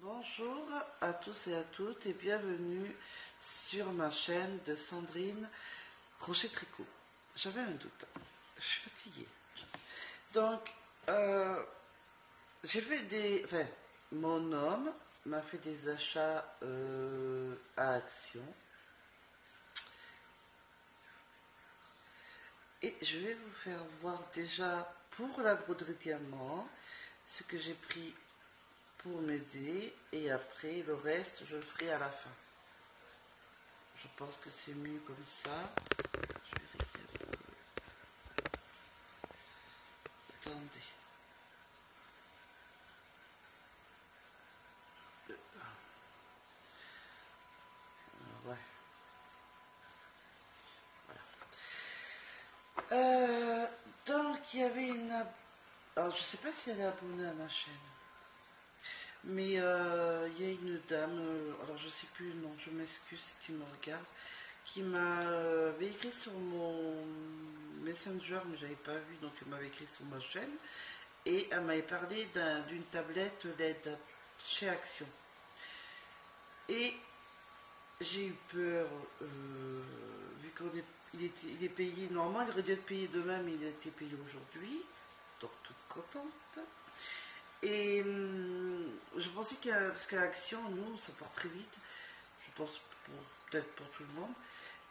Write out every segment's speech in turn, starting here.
Bonjour à tous et à toutes et bienvenue sur ma chaîne de Sandrine Crochet Tricot. J'avais un doute, je suis fatiguée. Donc, j'ai fait des... Enfin, mon homme m'a fait des achats à Action. Et je vais vous faire voir déjà pour la broderie diamant ce que j'ai pris pour m'aider, et après le reste je le ferai à la fin. Je pense que c'est mieux comme ça. Je vais regarder. Attendez. Ouais. Voilà. Donc il y avait une... Alors je sais pas si elle est abonnée à ma chaîne. Mais il y a une dame, alors je sais plus le nom, je m'excuse si tu me regardes, qui m'avait écrit sur mon Messenger, mais j'avais pas vu, donc elle m'avait écrit sur ma chaîne, et elle m'avait parlé d'une tablette LED chez Action. Et j'ai eu peur, vu qu'il est payé, normalement il aurait dû être payé demain, mais il a été payé aujourd'hui, donc toute contente. Et je pensais parce qu'à Action, nous, ça part très vite. Je pense peut-être pour tout le monde.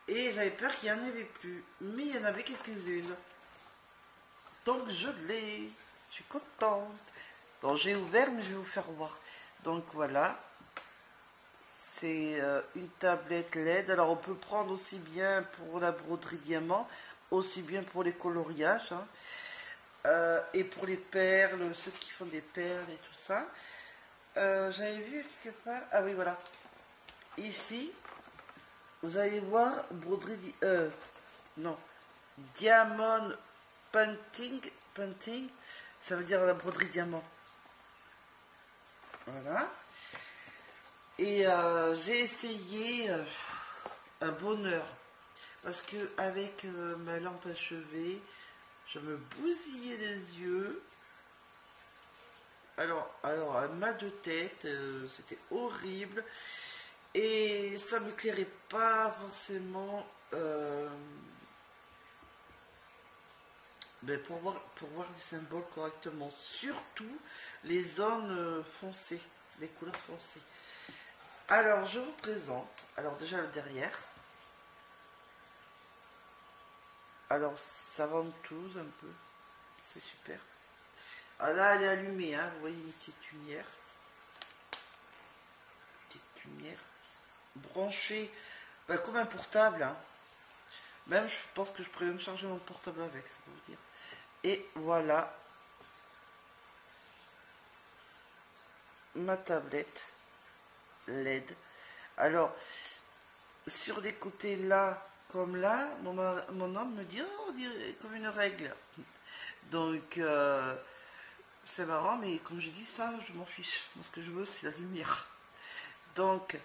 Et j'avais peur qu'il n'y en avait plus. Mais il y en avait quelques-unes. Donc je l'ai. Je suis contente. Donc j'ai ouvert, mais je vais vous faire voir. Donc voilà. C'est une tablette LED. Alors on peut prendre aussi bien pour la broderie diamant, aussi bien pour les coloriages. Hein. Et pour les perles, ceux qui font des perles et tout ça. J'avais vu quelque part. Ah oui, voilà. Ici, vous allez voir broderie. Non. Diamond Painting. Ça veut dire la broderie diamant. Voilà. Et j'ai essayé un bonheur. Parce que avec ma lampe à chevet, je me bousillais les yeux. Alors un mal de tête, c'était horrible. Et ça ne m'éclairait pas forcément pour voir les symboles correctement. Surtout les zones foncées, les couleurs foncées. Alors, je vous présente. Alors déjà le derrière. Alors, ça ventouse un peu. C'est super. Ah là, elle est allumée, hein. Vous voyez une petite lumière. Petite lumière. Branchée, comme un portable. Hein. Même, je pense que je pourrais même charger mon portable avec, ça peut vous dire. Et voilà. Ma tablette LED. Alors, sur les côtés là, comme là, mon homme me dit, oh, on dirait comme une règle. Donc, c'est marrant, mais comme je dis ça, je m'en fiche. Moi, ce que je veux, c'est la lumière. Donc,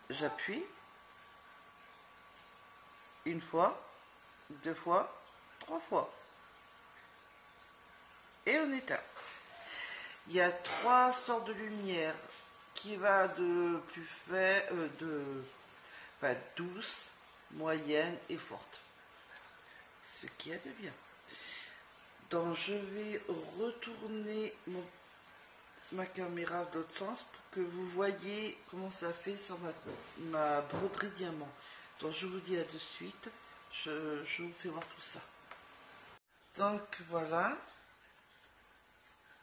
j'appuie. Une fois, deux fois, trois fois. Et on éteint. Il y a trois sortes de lumière qui va de plus faible, douce, moyenne et forte. Ce qui est de bien. Donc je vais retourner ma caméra de l'autre sens pour que vous voyez comment ça fait sur ma broderie diamant. Donc je vous dis à de suite, je vous fais voir tout ça. Donc voilà,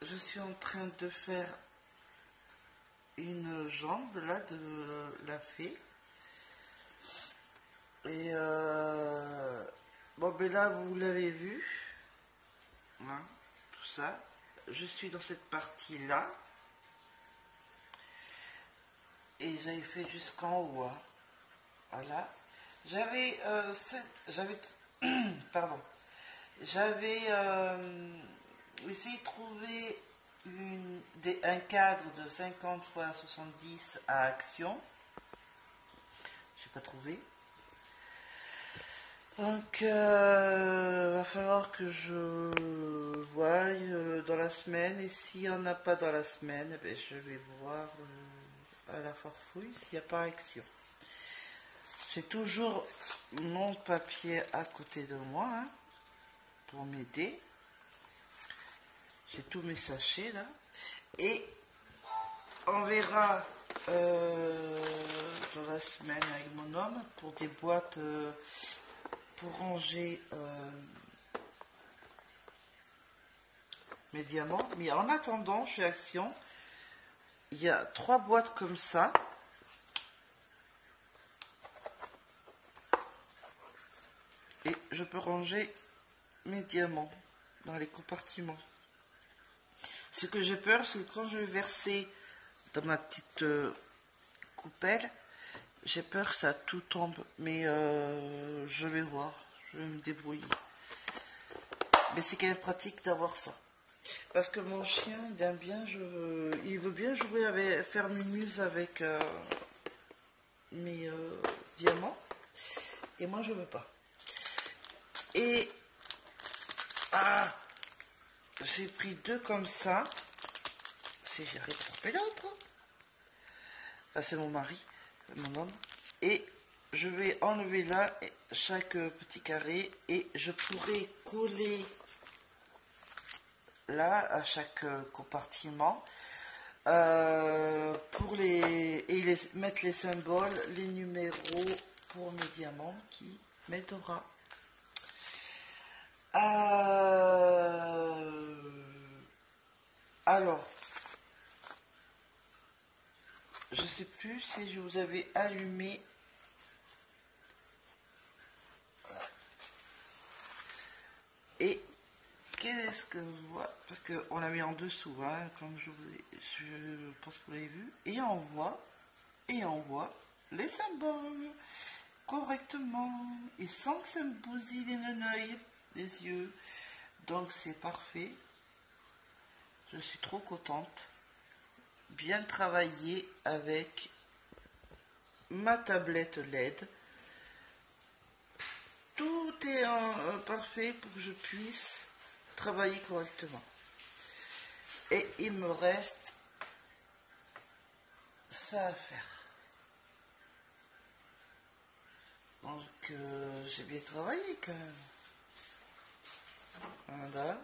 je suis en train de faire une jambe là de la fée. Et bon ben là vous l'avez vu. Hein, tout ça, je suis dans cette partie là et j'avais fait jusqu'en haut, hein. Voilà, j'avais pardon, j'avais essayé de trouver un cadre de 50 x 70 à Action. J'ai pas trouvé. Donc, va falloir que je voie dans la semaine. Et s'il n'y en a pas dans la semaine, je vais voir à la farfouille s'il n'y a pas action. J'ai toujours mon papier à côté de moi hein, pour m'aider. J'ai tous mes sachets là. Et on verra dans la semaine avec mon homme pour des boîtes pour ranger mes diamants. Mais en attendant, chez Action, il y a 3 boîtes comme ça. Et je peux ranger mes diamants dans les compartiments. Ce que j'ai peur, c'est que quand je vais verser dans ma petite coupelle, j'ai peur que ça tout tombe. Mais je vais voir, je vais me débrouiller. Mais c'est quand même pratique d'avoir ça. Parce que mon chien, il aime bien, il veut bien jouer avec, faire mumuse avec mes diamants. Et moi, je veux pas. Et j'ai pris 2 comme ça. Si j'arrive à trouver l'autre. Enfin, c'est mon mari, mon homme. Et je vais enlever là chaque petit carré et je pourrai coller là à chaque compartiment pour mettre les symboles, les numéros pour mes diamants qui m'aidera. Alors, je ne sais plus si je vous avais allumé. Voilà. Et qu'est-ce que je vois? Parce qu'on l'a mis en dessous, hein, comme je pense que vous l'avez vu. Et on voit les symboles correctement et sans que ça me bousille les neneuils des yeux. Donc c'est parfait. Je suis trop contente. Bien travaillé avec ma tablette LED. Tout est parfait pour que je puisse travailler correctement. Et il me reste ça à faire. Donc j'ai bien travaillé quand même. Voilà.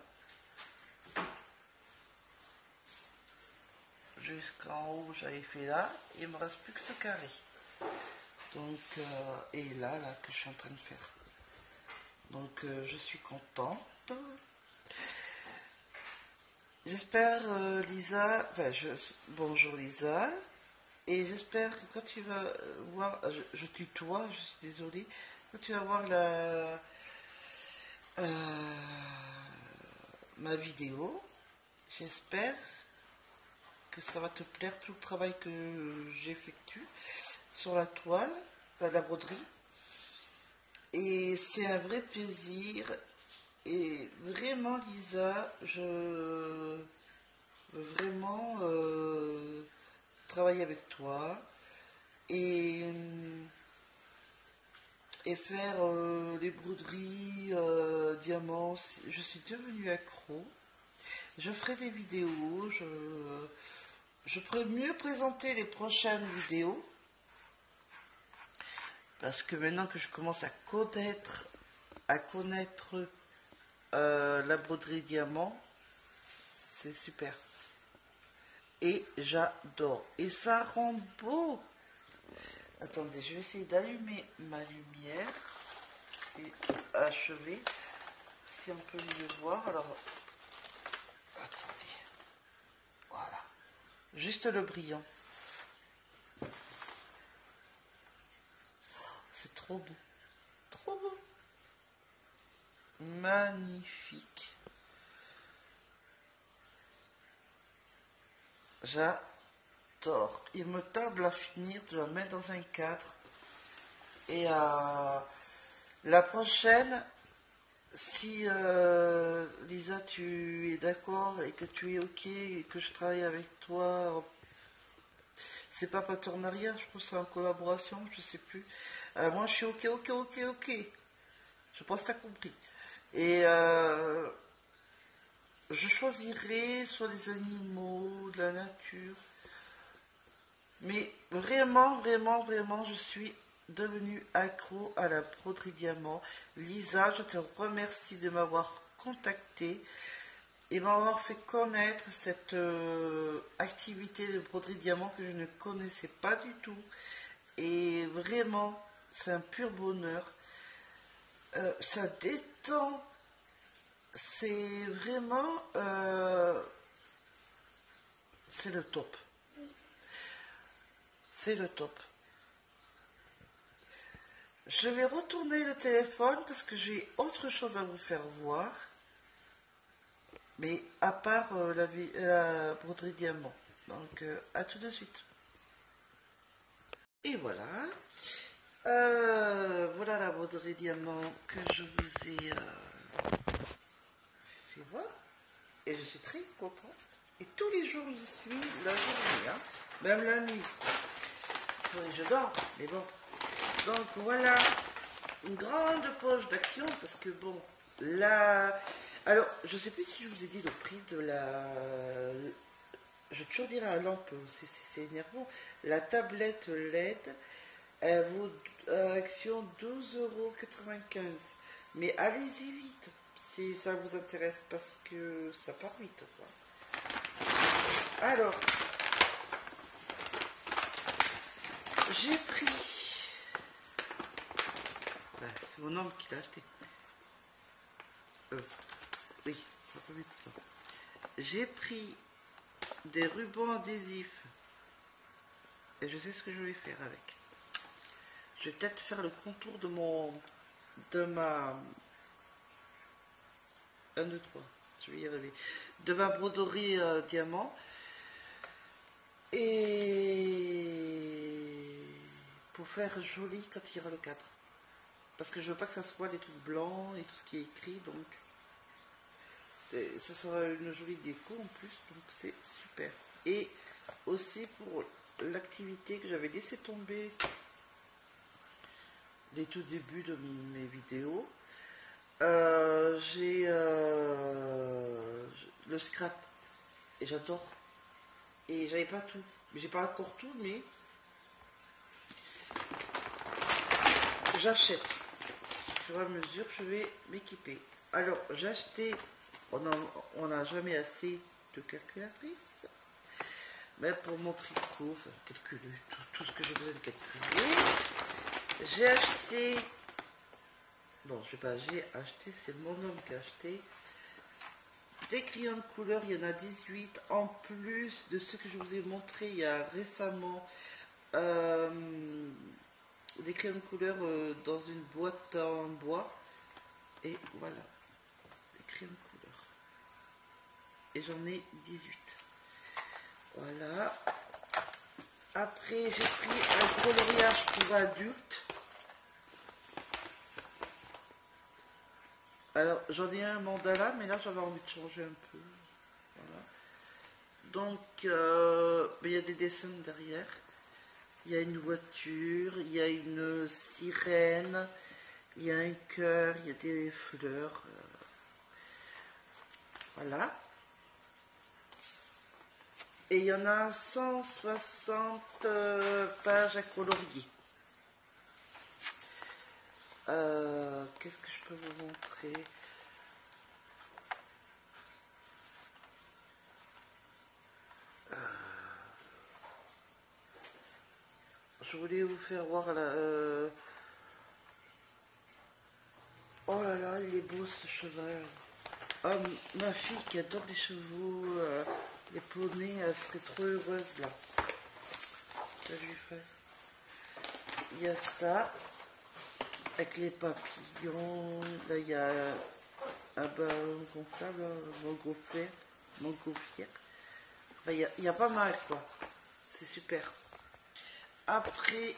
Jusqu'en haut j'avais fait là. Il me reste plus que ce carré. Donc et là que je suis en train de faire. Donc je suis contente. J'espère Lisa, bonjour Lisa, et j'espère que quand tu vas voir, je tutoie, je suis désolée, quand tu vas voir ma vidéo, j'espère que ça va te plaire tout le travail que j'effectue sur la toile, la broderie, et c'est un vrai plaisir. Et vraiment Lisa, je veux vraiment travailler avec toi et faire les broderies diamants. Je suis devenue accro. Je ferai des vidéos, je pourrais mieux présenter les prochaines vidéos parce que maintenant que je commence à connaître la broderie diamant, c'est super. Et j'adore. Et ça rend beau. Attendez, je vais essayer d'allumer ma lumière et achever. Si on peut mieux voir. Alors, attendez. Voilà. Juste le brillant. C'est trop beau. Trop beau. Magnifique. J'adore. Il me tarde de la finir, de la mettre dans un cadre. Et la prochaine, si Lisa, tu es d'accord et que tu es ok et que je travaille avec toi, c'est pas partenariat, je pense que c'est en collaboration, je sais plus. Moi, je suis ok. Je pense que t'as compris. Et je choisirai soit des animaux, de la nature, Mais vraiment, vraiment, vraiment, je suis devenue accro à la broderie diamant. Lisa, je te remercie de m'avoir contacté et m'avoir fait connaître cette activité de broderie diamant que je ne connaissais pas du tout. Et vraiment, c'est un pur bonheur. Ça détend. C'est vraiment... c'est le top. C'est le top. Je vais retourner le téléphone parce que j'ai autre chose à vous faire voir. Mais à part la broderie diamant. Donc, à tout de suite. Et voilà. Voilà la broderie diamant que je vous ai fait voir. Et je suis très contente. Et tous les jours, je suis la journée, hein, même la nuit. Je dors, mais bon. Donc voilà, une grande poche d'action parce que bon, là... Alors, je sais plus si je vous ai dit le prix de la... Je vais toujours dire la lampe, c'est énervant. La tablette LED, elle vaut action 12,95 €. Mais allez-y vite, si ça vous intéresse, parce que ça part vite, ça. Alors, j'ai pris... c'est mon homme qui l'a acheté. Oui, ça peut mettre ça. J'ai pris des rubans adhésifs et je sais ce que je vais faire avec. Je vais peut-être faire le contour de ma 1, 2, 3, je vais y arriver, de ma broderie diamant, et pour faire joli quand il y aura le cadre, parce que je veux pas que ça soit des trucs blancs et tout ce qui est écrit, donc ça sera une jolie déco en plus, donc c'est super. Et aussi pour l'activité que j'avais laissé tomber dès tout début de mes vidéos, j'ai le scrap et j'adore. Et j'avais pas tout, j'ai pas encore tout, mais j'achète. Au fur et à mesure, je vais m'équiper. Alors, j'ai acheté, on n'a jamais assez de calculatrices, mais pour mon tricot, enfin, calculer tout ce que j'ai besoin de calculer, j'ai acheté, non, je sais pas, j'ai acheté, c'est mon homme qui a acheté, des crayons de couleur, il y en a 18, en plus de ce que je vous ai montré il y a récemment, des crayons de couleur dans une boîte en bois, et voilà, des crayons de couleur, et j'en ai 18, voilà. Après j'ai pris un coloriage pour adultes. Alors j'en ai un mandala, mais là j'avais envie de changer un peu, voilà. Donc il y a des dessins derrière. Il y a une voiture, il y a une sirène, il y a un cœur, il y a des fleurs. Voilà. Et il y en a 160 pages à colorier. Qu'est-ce que je peux vous montrer? Je voulais vous faire voir la... Oh là là, il est beau ce cheval. Oh, ma fille qui adore les chevaux, les poneys, elle serait trop heureuse là. Que je lui fasse. Il y a ça, avec les papillons. Là, il y a un ballon gonflable, montgolfière. Enfin, il y a pas mal quoi. C'est super. Après,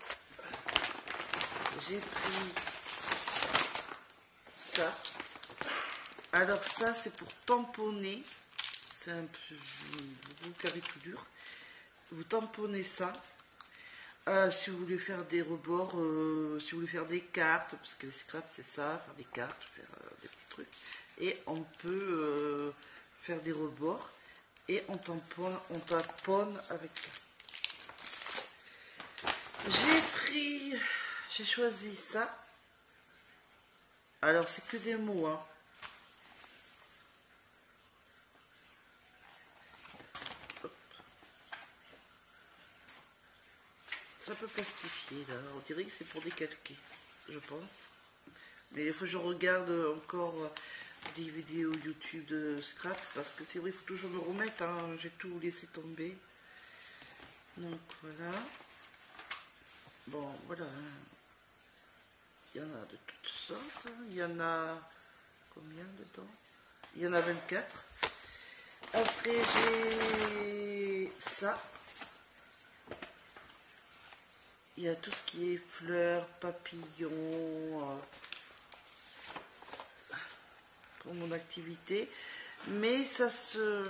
j'ai pris ça. Alors ça, c'est pour tamponner. C'est un peu carré tout dur. Vous tamponnez ça. Si vous voulez faire des rebords, si vous voulez faire des cartes, parce que les scraps c'est ça, faire des cartes, faire des petits trucs. Et on peut faire des rebords et on tamponne avec ça. J'ai choisi ça. Alors c'est que des mots, hein. C'est un peu plastifié là, on dirait que c'est pour décalquer, je pense. Mais il faut que je regarde encore des vidéos YouTube de scrap, parce que c'est vrai, il faut toujours me remettre, hein. J'ai tout laissé tomber. Donc voilà. Bon, voilà. Il y en a de toutes sortes. Il y en a combien dedans? Il y en a 24. Après j'ai ça. Il y a tout ce qui est fleurs, papillons, pour mon activité. Mais ça c'est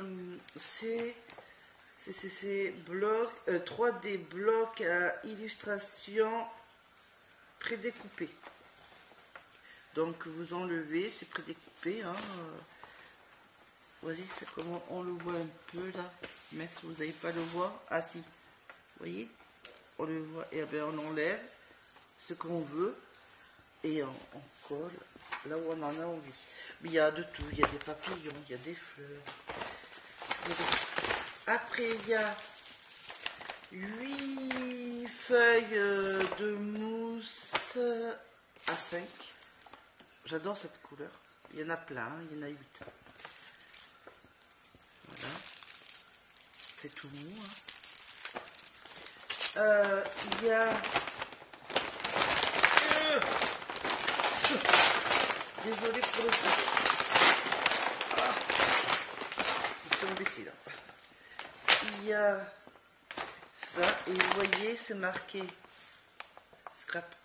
blocs, 3D blocs à illustration prédécoupés. Donc vous enlevez, c'est prédécoupé. Hein. Vous voyez, c'est comment on le voit un peu là. Mais si vous n'avez pas le voir, ah si, vous voyez, on le voit, et bien on enlève ce qu'on veut et on colle là où on en a envie. Mais il y a de tout, il y a des papillons, il y a des fleurs. Après il y a 8 feuilles de mousse à 5. J'adore cette couleur. Il y en a plein, il y en a 8. Voilà. C'est tout mou. Hein. Il y a... Désolée pour le coup. Je suis embêtée là. Il y a ça, et vous voyez, c'est marqué scrap.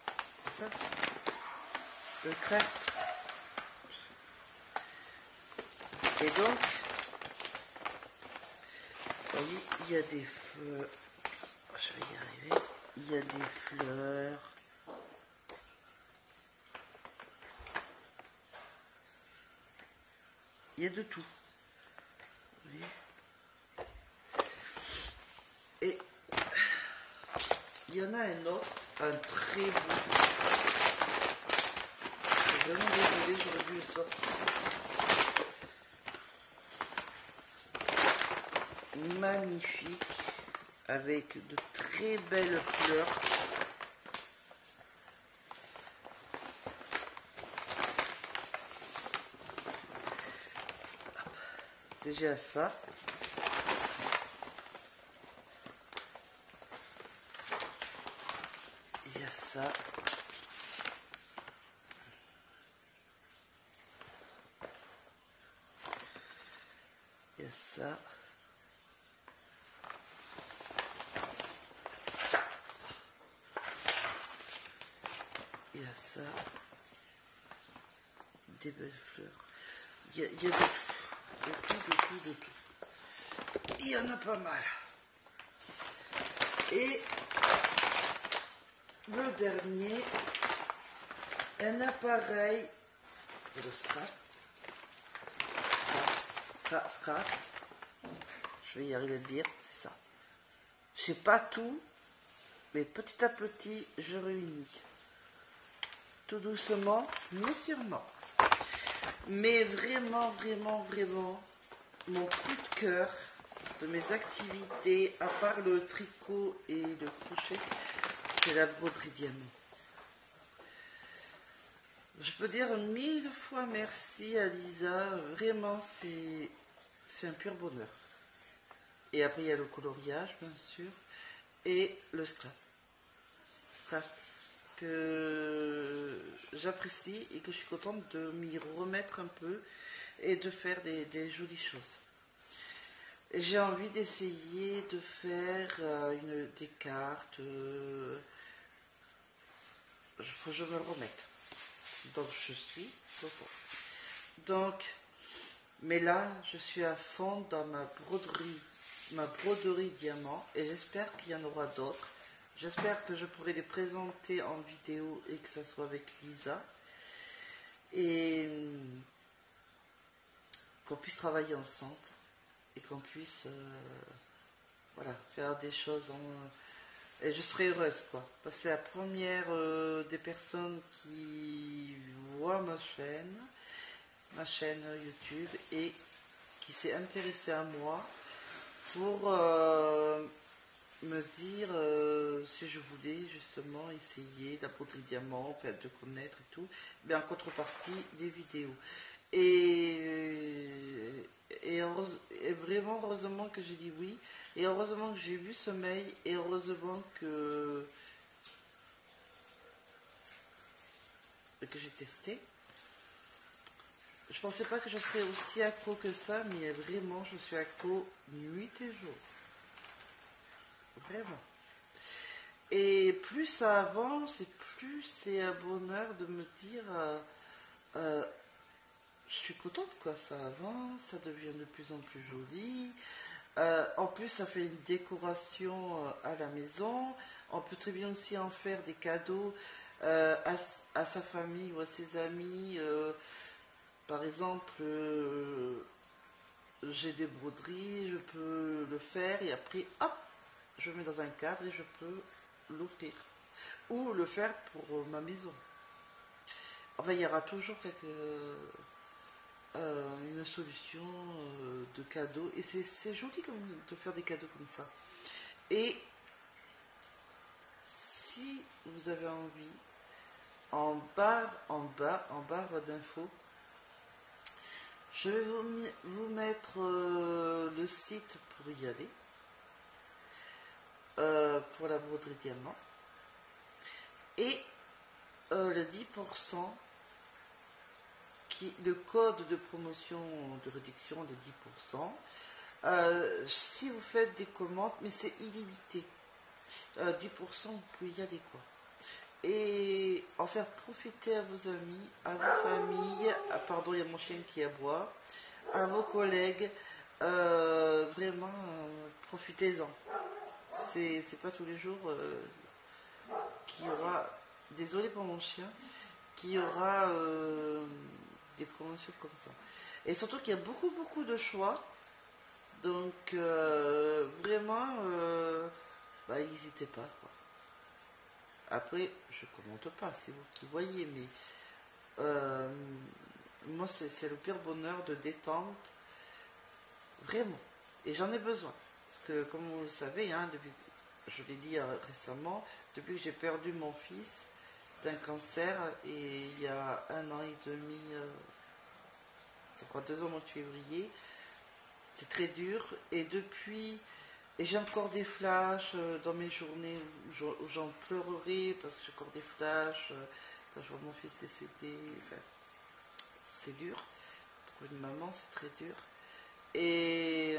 C'est ça? Le craft. Et donc, vous voyez, il y a des fleurs. Je vais y arriver. Il y a des fleurs. Il y a de tout. Vous voyez. Et il y en a un autre, un très beau. Je suis vraiment désolée, j'aurais dû le sortir. Magnifique, avec de très belles fleurs. Déjà ça. Il y a ça. Il y a ça. Il y a ça. Des belles fleurs. Il y a de tout. De tout, de tout. Il y en a pas mal. Et le dernier, un appareil de scrap. Scrap. Je vais y arriver à le dire, c'est ça. Je sais pas tout, mais petit à petit, je réunis. Tout doucement, mais sûrement. Mais vraiment, vraiment, vraiment, mon coup de cœur de mes activités, à part le tricot et le crochet, c'est la broderie diamant. Je peux dire 1000 fois merci à Lisa, vraiment c'est un pur bonheur. Et après il y a le coloriage bien sûr, et le scrap. Que j'apprécie et que je suis contente de m'y remettre un peu et de faire des jolies choses. J'ai envie d'essayer de faire des cartes. Il faut que je me remette. Donc je suis donc, mais là je suis à fond dans ma broderie diamant, et j'espère qu'il y en aura d'autres. J'espère que je pourrai les présenter en vidéo et que ça soit avec Lisa, et qu'on puisse travailler ensemble et qu'on puisse voilà, faire des choses Et je serai heureuse, quoi. Parce que c'est la première des personnes qui voit ma chaîne YouTube, et qui s'est intéressée à moi pour me dire si je voulais justement essayer la broderie diamant, en fait, de connaître et tout, mais en contrepartie des vidéos. Et vraiment, heureusement que j'ai dit oui, et heureusement que j'ai vu ce mail, et heureusement que j'ai testé. Je pensais pas que je serais aussi accro que ça, mais vraiment, je suis accro nuit et jour. Vraiment. Et plus ça avance, et plus c'est un bonheur de me dire euh, je suis contente, quoi, ça avance, ça devient de plus en plus joli. En plus, ça fait une décoration à la maison. On peut très bien aussi en faire des cadeaux à sa famille ou à ses amis. Par exemple, j'ai des broderies, je peux le faire et après, hop, je le mets dans un cadre et je peux l'offrir. Ou le faire pour ma maison. Enfin, il y aura toujours une solution de cadeaux. Et c'est joli de faire des cadeaux comme ça. Et si vous avez envie, en barre d'infos, je vais vous mettre le site pour y aller, pour la broderie diamant, et le 10%, le code de promotion de réduction de 10%, si vous faites des commandes, mais c'est illimité. 10%, vous pouvez y aller, quoi. Et en faire profiter à vos amis, à vos familles, pardon, il y a mon chien qui aboie, à vos collègues, vraiment, profitez-en. C'est pas tous les jours qu'il y aura, désolé pour mon chien, qu'il y aura des promotions comme ça. Et surtout qu'il y a beaucoup de choix, donc vraiment, n'hésitez pas, quoi. Après, je ne commente pas, c'est vous qui voyez, mais moi, c'est le pire bonheur de détente, vraiment. Et j'en ai besoin. Parce que, comme vous le savez, hein, depuis, je l'ai dit récemment, depuis que j'ai perdu mon fils d'un cancer, et il y a 1 an et demi, ça fera 2 ans au mois de février, c'est très dur. Et depuis... Et j'ai encore des flashs dans mes journées où j'en pleurerai parce que j'ai encore des flashs quand je vois mon fils décédé. Enfin, c'est dur. Pour une maman, c'est très dur. Et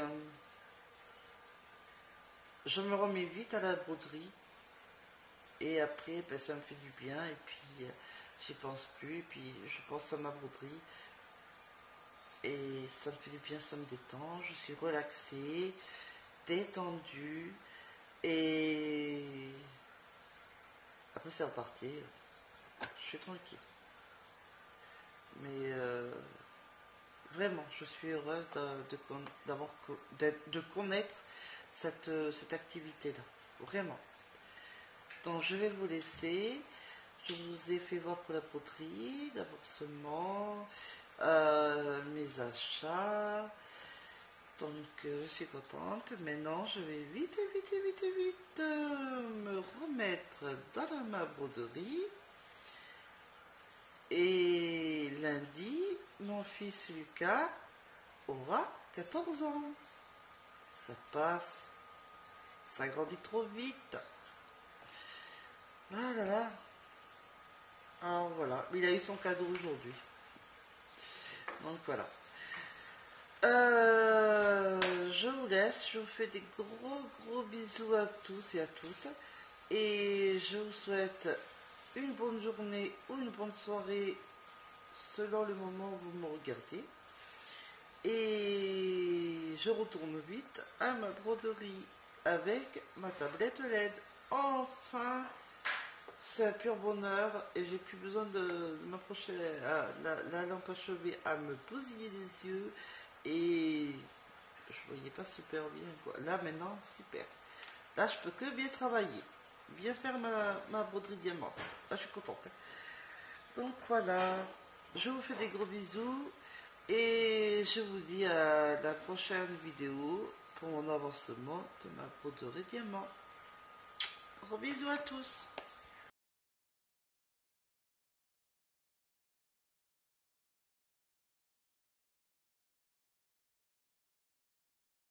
je me remets vite à la broderie. Et après, ça me fait du bien. Et puis, j'y pense plus. Et puis, je pense à ma broderie. Et ça me fait du bien, ça me détend. Je suis relaxée, détendue, et après c'est reparti, je suis tranquille, mais vraiment je suis heureuse de connaître cette activité là, vraiment. Donc je vais vous laisser. Je vous ai fait voir pour la poterie, l'avancement, mes achats. Donc je suis contente. Maintenant je vais vite me remettre dans ma broderie. Et lundi, mon fils Lucas aura 14 ans. Ça passe. Ça grandit trop vite. Ah là là. Alors voilà, il a eu son cadeau aujourd'hui. Donc voilà. Je vous laisse, je vous fais des gros bisous à tous et à toutes. Et je vous souhaite une bonne journée ou une bonne soirée selon le moment où vous me regardez. Et je retourne vite à ma broderie avec ma tablette LED. Enfin, c'est un pur bonheur et j'ai plus besoin de m'approcher à la lampe à chevet à me bousiller les yeux, et je voyais pas super bien, quoi. Là maintenant super. Là je peux que bien travailler. bien faire ma broderie diamant. Là, je suis contente. Donc voilà, je vous fais des gros bisous et je vous dis à la prochaine vidéo pour mon avancement de ma broderie diamant. Gros bisous à tous.